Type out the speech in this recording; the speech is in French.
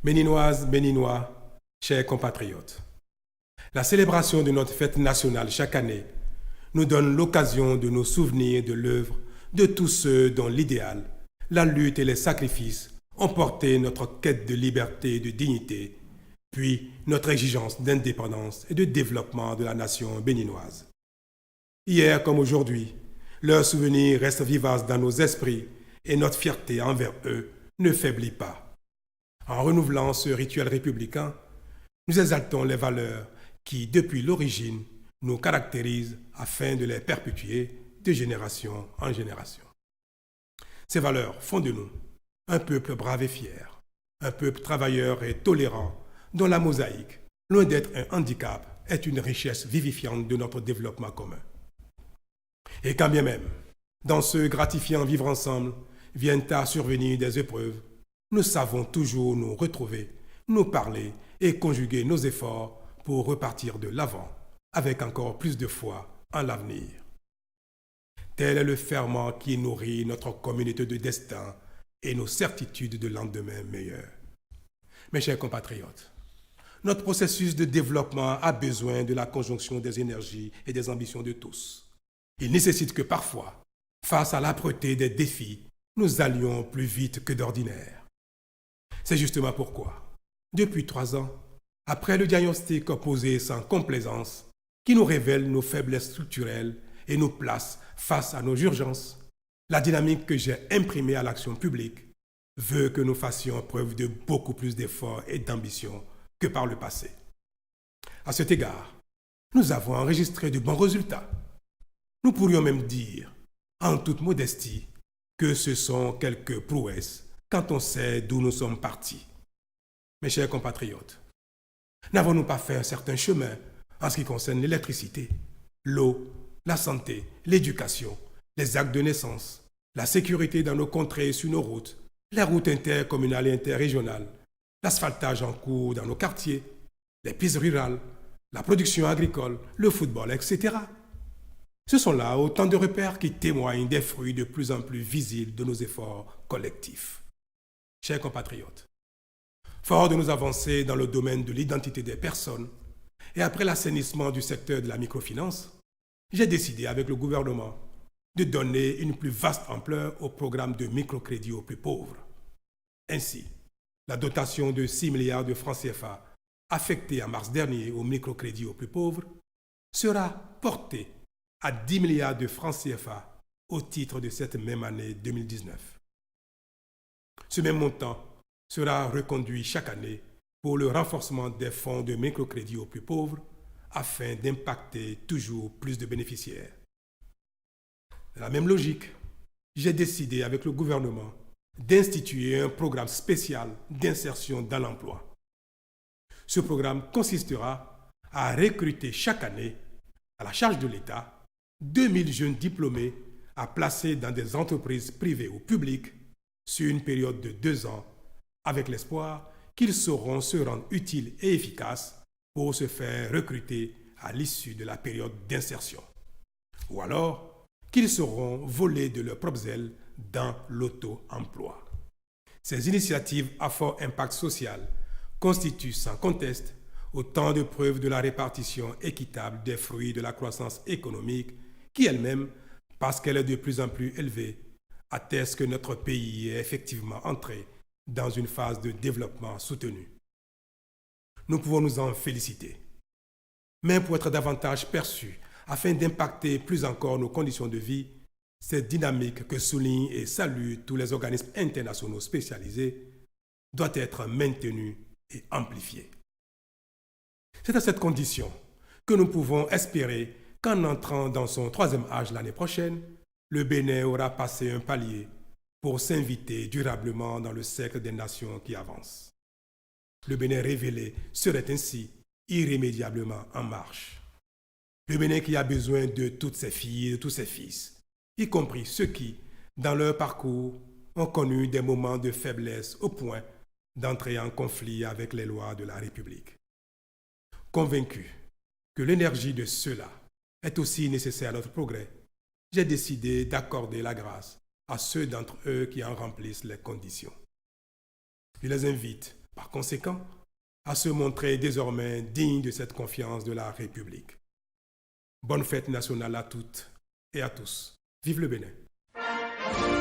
Béninoises, Béninois, chers compatriotes, la célébration de notre fête nationale chaque année nous donne l'occasion de nous souvenir de l'œuvre de tous ceux dont l'idéal, la lutte et les sacrifices ont porté notre quête de liberté et de dignité, puis notre exigence d'indépendance et de développement de la nation béninoise. Hier comme aujourd'hui, leurs souvenirs restent vivaces dans nos esprits et notre fierté envers eux ne faiblit pas. En renouvelant ce rituel républicain, nous exaltons les valeurs qui, depuis l'origine, nous caractérisent afin de les perpétuer de génération en génération. Ces valeurs font de nous un peuple brave et fier, un peuple travailleur et tolérant dont la mosaïque, loin d'être un handicap, est une richesse vivifiante de notre développement commun. Et quand bien même, dans ce gratifiant vivre ensemble, viennent à survenir des épreuves, nous savons toujours nous retrouver, nous parler et conjuguer nos efforts pour repartir de l'avant, avec encore plus de foi en l'avenir. Tel est le ferment qui nourrit notre communauté de destin et nos certitudes de lendemain meilleurs. Mes chers compatriotes, notre processus de développement a besoin de la conjonction des énergies et des ambitions de tous. Il nécessite que parfois, face à l'âpreté des défis, nous allions plus vite que d'ordinaire. C'est justement pourquoi, depuis 3 ans, après le diagnostic posé sans complaisance, qui nous révèle nos faiblesses structurelles et nous place face à nos urgences, la dynamique que j'ai imprimée à l'action publique veut que nous fassions preuve de beaucoup plus d'efforts et d'ambition que par le passé. À cet égard, nous avons enregistré de bons résultats. Nous pourrions même dire, en toute modestie, que ce sont quelques prouesses quand on sait d'où nous sommes partis. Mes chers compatriotes, n'avons-nous pas fait un certain chemin en ce qui concerne l'électricité, l'eau, la santé, l'éducation, les actes de naissance, la sécurité dans nos contrées et sur nos routes, les routes intercommunales et interrégionales, l'asphaltage en cours dans nos quartiers, les pistes rurales, la production agricole, le football, etc. Ce sont là autant de repères qui témoignent des fruits de plus en plus visibles de nos efforts collectifs. Chers compatriotes, fort de nos avancées dans le domaine de l'identité des personnes et après l'assainissement du secteur de la microfinance, j'ai décidé avec le gouvernement de donner une plus vaste ampleur au programme de microcrédit aux plus pauvres. Ainsi, la dotation de 6 milliards de francs CFA affectée en mars dernier au microcrédit aux plus pauvres sera portée à 10 milliards de francs CFA au titre de cette même année 2019. Ce même montant sera reconduit chaque année pour le renforcement des fonds de microcrédit aux plus pauvres afin d'impacter toujours plus de bénéficiaires. Dans la même logique, j'ai décidé avec le gouvernement d'instituer un programme spécial d'insertion dans l'emploi. Ce programme consistera à recruter chaque année, à la charge de l'État, 2000 jeunes diplômés à placer dans des entreprises privées ou publiques sur une période de 2 ans, avec l'espoir qu'ils sauront se rendre utiles et efficaces pour se faire recruter à l'issue de la période d'insertion. Ou alors qu'ils seront volés de leurs propres ailes dans l'auto-emploi. Ces initiatives à fort impact social constituent sans conteste autant de preuves de la répartition équitable des fruits de la croissance économique qui elle-même, parce qu'elle est de plus en plus élevée, atteste que notre pays est effectivement entré dans une phase de développement soutenu. Nous pouvons nous en féliciter. Mais pour être davantage perçus, afin d'impacter plus encore nos conditions de vie, cette dynamique que soulignent et saluent tous les organismes internationaux spécialisés doit être maintenue et amplifiée. C'est à cette condition que nous pouvons espérer qu'en entrant dans son 3e âge l'année prochaine, le Bénin aura passé un palier pour s'inviter durablement dans le cercle des nations qui avancent. Le Bénin révélé serait ainsi irrémédiablement en marche. Le Bénin qui a besoin de toutes ses filles et de tous ses fils, y compris ceux qui, dans leur parcours, ont connu des moments de faiblesse au point d'entrer en conflit avec les lois de la République. Convaincu que l'énergie de ceux-là est aussi nécessaire à notre progrès, j'ai décidé d'accorder la grâce à ceux d'entre eux qui en remplissent les conditions. Je les invite Par conséquent, à se montrer désormais digne de cette confiance de la République. Bonne fête nationale à toutes et à tous. Vive le Bénin!